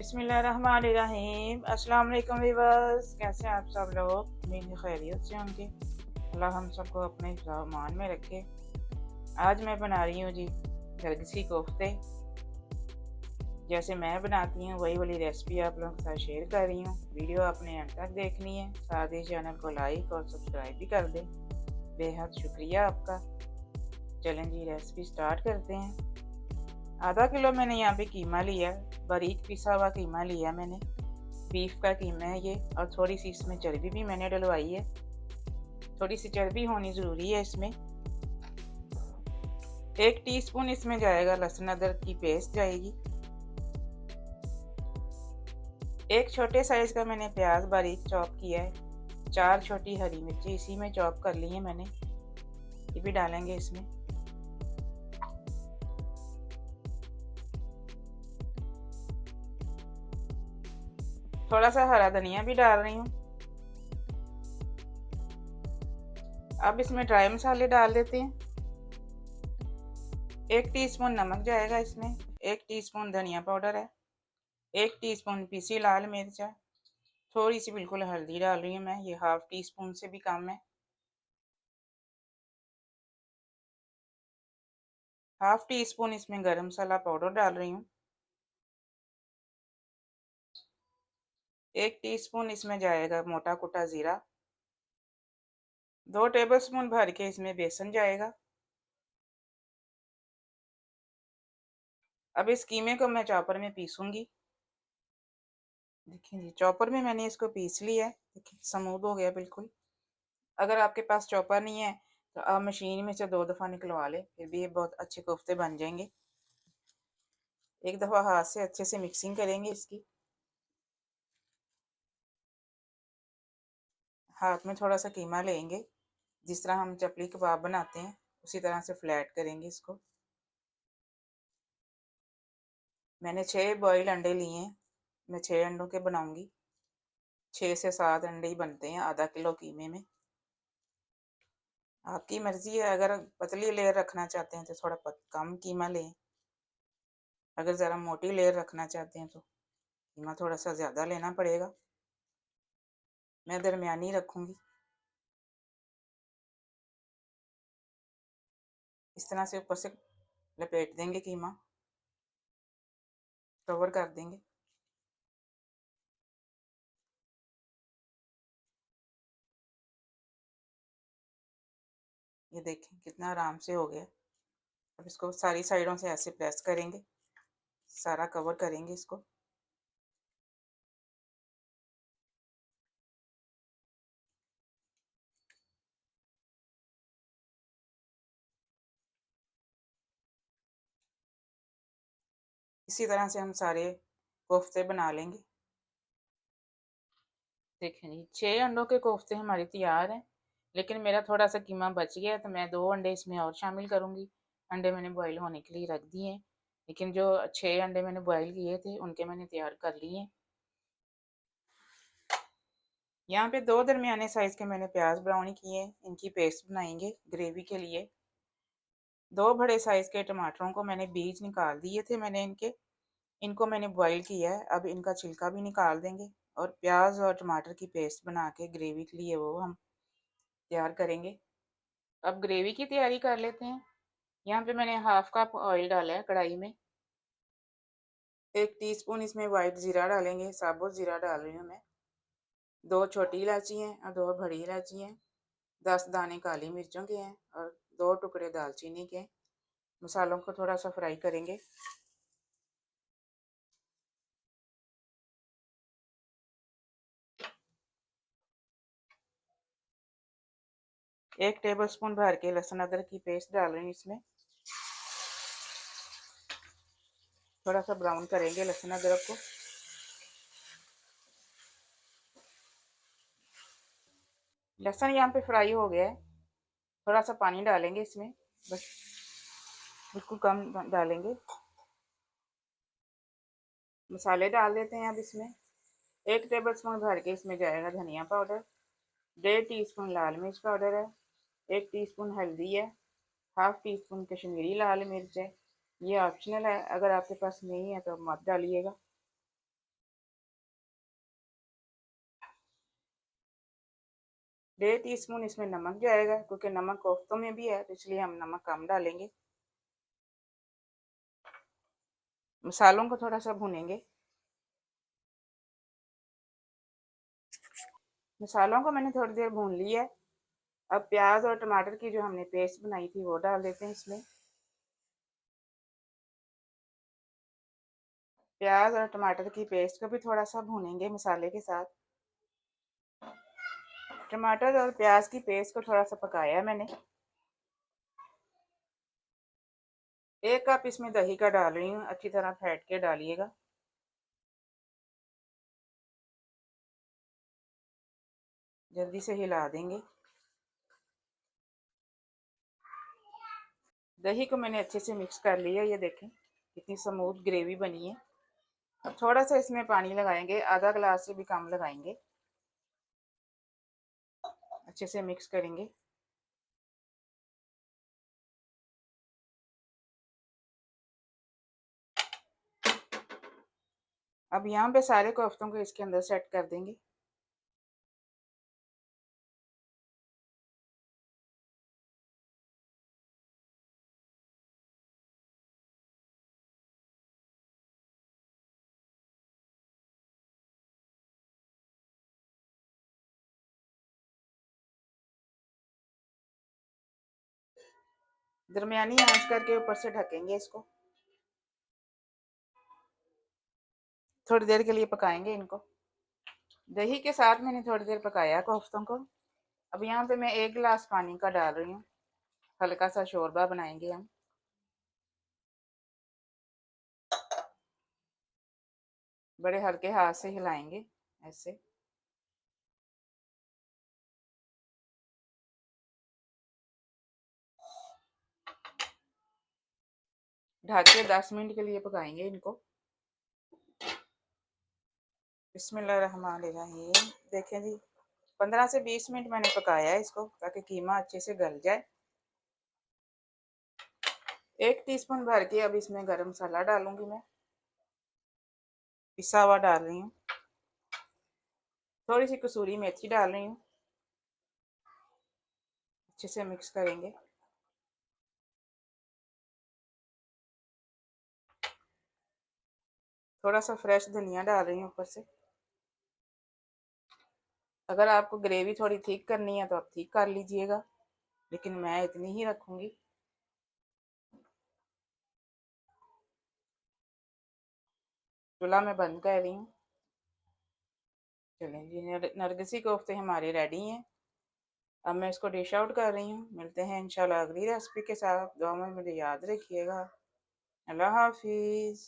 बिस्मिल्लाहिर्रहमानिर्रहीम। अस्सलाम वालेकुम वीवर्स, कैसे हैं आप सब लोग? उम्मीद है खैरियत से होंगे। अल्लाह हम सबको अपने मान में रखे। आज मैं बना रही हूँ जी गरगसी कोफ्ते। जैसे मैं बनाती हूँ वही वाली रेसिपी आप लोगों के साथ शेयर कर रही हूँ। वीडियो आपने अंत तक देखनी है, साथ ही चैनल को लाइक और सब्सक्राइब भी कर दें। बेहद शुक्रिया आपका। चलें जी रेसिपी स्टार्ट करते हैं। आधा किलो मैंने यहाँ पे कीमा लिया, बारीक पिसा हुआ कीमा लिया मैंने। बीफ का कीमा है ये, और थोड़ी सी इसमें चर्बी भी मैंने डलवाई है। थोड़ी सी चर्बी होनी ज़रूरी है इसमें। 1 टीस्पून इसमें जाएगा लहसुन अदरक की पेस्ट जाएगी। एक छोटे साइज़ का मैंने प्याज बारीक चॉप किया है। 4 छोटी हरी मिर्ची इसी में चॉप कर ली है मैंने, ये भी डालेंगे इसमें। थोड़ा सा हरा धनिया भी डाल रही हूँ। अब इसमें ड्राई मसाले डाल देते हैं। 1 टीस्पून नमक जाएगा इसमें, 1 टीस्पून धनिया पाउडर है, 1 टीस्पून पीसी लाल मिर्च है, थोड़ी सी बिल्कुल हल्दी डाल रही हूँ मैं, ये हाफ टी स्पून से भी कम है। हाफ टी स्पून इसमें गरम मसाला पाउडर डाल रही हूँ। 1 टीस्पून इसमें जाएगा मोटा कुटा ज़ीरा। 2 टेबलस्पून भर के इसमें बेसन जाएगा। अब इस कीमे को मैं चॉपर में पीसूंगी। देखिए जी चॉपर में मैंने इसको पीस लिया है। देखिए स्मूथ हो गया बिल्कुल। अगर आपके पास चॉपर नहीं है तो आप मशीन में से 2 दफ़ा निकलवा लें, फिर भी ये बहुत अच्छे कोफ्ते बन जाएंगे। एक दफ़ा हाथ से अच्छे से मिक्सिंग करेंगे इसकी। हाथ में थोड़ा सा कीमा लेंगे, जिस तरह हम चपली कबाब बनाते हैं उसी तरह से फ्लैट करेंगे इसको। मैंने 6 बॉयल अंडे लिए हैं, मैं 6 अंडों के बनाऊंगी। 6 से 7 अंडे ही बनते हैं आधा किलो कीमे में। आपकी मर्जी है, अगर पतली लेयर रखना चाहते हैं तो थोड़ा कम कीमा लें। अगर ज़रा मोटी लेयर रखना चाहते हैं तो कीमा थोड़ा सा ज़्यादा लेना पड़ेगा। मैं दरमियानी रखूँगी। इस तरह से ऊपर से लपेट देंगे कीमा, कवर कर देंगे। ये देखें कितना आराम से हो गया। अब इसको सारी साइडों से ऐसे प्रेस करेंगे, सारा कवर करेंगे इसको। इसी तरह से हम सारे कोफ्ते बना लेंगे। देखें जी 6 अंडों के कोफ्ते हमारे तैयार हैं, लेकिन मेरा थोड़ा सा कीमा बच गया है तो मैं 2 अंडे इसमें और शामिल करूँगी। अंडे मैंने बॉईल होने के लिए रख दिए हैं, लेकिन जो 6 अंडे मैंने बॉईल किए थे उनके मैंने तैयार कर लिए हैं। यहाँ पे 2 दरमियाने साइज़ के मैंने प्याज ब्राउन किए हैं, इनकी पेस्ट बनाएंगे ग्रेवी के लिए। 2 बड़े साइज़ के टमाटरों को मैंने बीज निकाल दिए थे मैंने इनको मैंने बॉईल किया है। अब इनका छिलका भी निकाल देंगे और प्याज और टमाटर की पेस्ट बना के ग्रेवी के लिए वो हम तैयार करेंगे। अब ग्रेवी की तैयारी कर लेते हैं। यहाँ पे मैंने हाफ कप ऑयल डाला है कढ़ाई में। 1 टीस्पून इसमें वाइट ज़ीरा डालेंगे, साबुत ज़ीरा डाल रही हूँ मैं। 2 छोटी इलायची हैं और 2 बड़ी इलायची हैं। 10 दाने काली मिर्चों के हैं और 2 टुकड़े दालचीनी के। मसालों को थोड़ा सा फ्राई करेंगे। एक टेबलस्पून भर के लहसुन अदरक की पेस्ट डाल रही हूँ इसमें। थोड़ा सा ब्राउन करेंगे लहसुन अदरक को। लहसुन यहाँ पे फ्राई हो गया है। थोड़ा सा पानी डालेंगे इसमें, बस बिल्कुल कम डालेंगे। मसाले डाल देते हैं अब इसमें। 1 टेबलस्पून भर के इसमें जाएगा धनिया पाउडर। 1.5 टीस्पून लाल मिर्च पाउडर है। 1 टीस्पून हल्दी है। हाफ टी स्पून कश्मीरी लाल मिर्च है। ये ऑप्शनल है, अगर आपके पास नहीं है तो मत डालिएगा। 1.5 टीस्पून इसमें नमक जाएगा, क्योंकि नमक कोफ्तों में भी है तो इसलिए हम नमक कम डालेंगे। मसालों को थोड़ा सा भूनेंगे। मसालों को मैंने थोड़ी देर भून लिया है। अब प्याज और टमाटर की जो हमने पेस्ट बनाई थी वो डाल देते हैं इसमें। प्याज और टमाटर की पेस्ट को भी थोड़ा सा भूनेंगे मसाले के साथ। टमाटर और प्याज की पेस्ट को थोड़ा सा पकाया मैंने। 1 कप इसमें दही का डाल रही हूँ, अच्छी तरह फेंट के डालिएगा। जल्दी से हिला देंगे। दही को मैंने अच्छे से मिक्स कर लिया, ये देखें कितनी स्मूथ ग्रेवी बनी है। अब थोड़ा सा इसमें पानी लगाएंगे, आधा गिलास से भी कम लगाएंगे। अच्छे से मिक्स करेंगे। अब यहाँ पे सारे कोफ्तों को इसके अंदर सेट कर देंगे। दरमियानी आंच करके ऊपर से ढकेंगे इसको। थोड़ी देर के लिए पकाएंगे इनको। दही के साथ मैंने थोड़ी देर पकाया कोफ्तों को। अब यहाँ पे मैं 1 गिलास पानी का डाल रही हूँ। हल्का सा शोरबा बनाएंगे हम। बड़े हल्के हाथ से हिलाएंगे ऐसे। ढक के 10 मिनट के लिए पकाएंगे इनको। बिस्मिल्लाहिर्रहमानिर्रहीम। देखें जी, 15 से 20 मिनट मैंने पकाया है इसको, ताकि कीमा अच्छे से गल जाए। 1 टीस्पून भर के अब इसमें गरम मसाला डालूंगी मैं। पिसा हुआ डाल रही हूँ। थोड़ी सी कसूरी मेथी डाल रही हूँ। अच्छे से मिक्स करेंगे। थोड़ा सा फ्रेश धनिया डाल रही हूँ ऊपर से। अगर आपको ग्रेवी थोड़ी थिक करनी है तो आप थिक कर लीजिएगा, लेकिन मैं इतनी ही रखूंगी। चूल्हा मैं बंद कर रही हूँ। चलें जी, नरगिसी कोफ्ते हमारे रेडी हैं। अब मैं इसको डिश आउट कर रही हूँ। मिलते हैं इंशाल्लाह अगली रेसिपी के साथ। दुआ में मुझे याद रखिएगा। अल्लाह हाफिज़।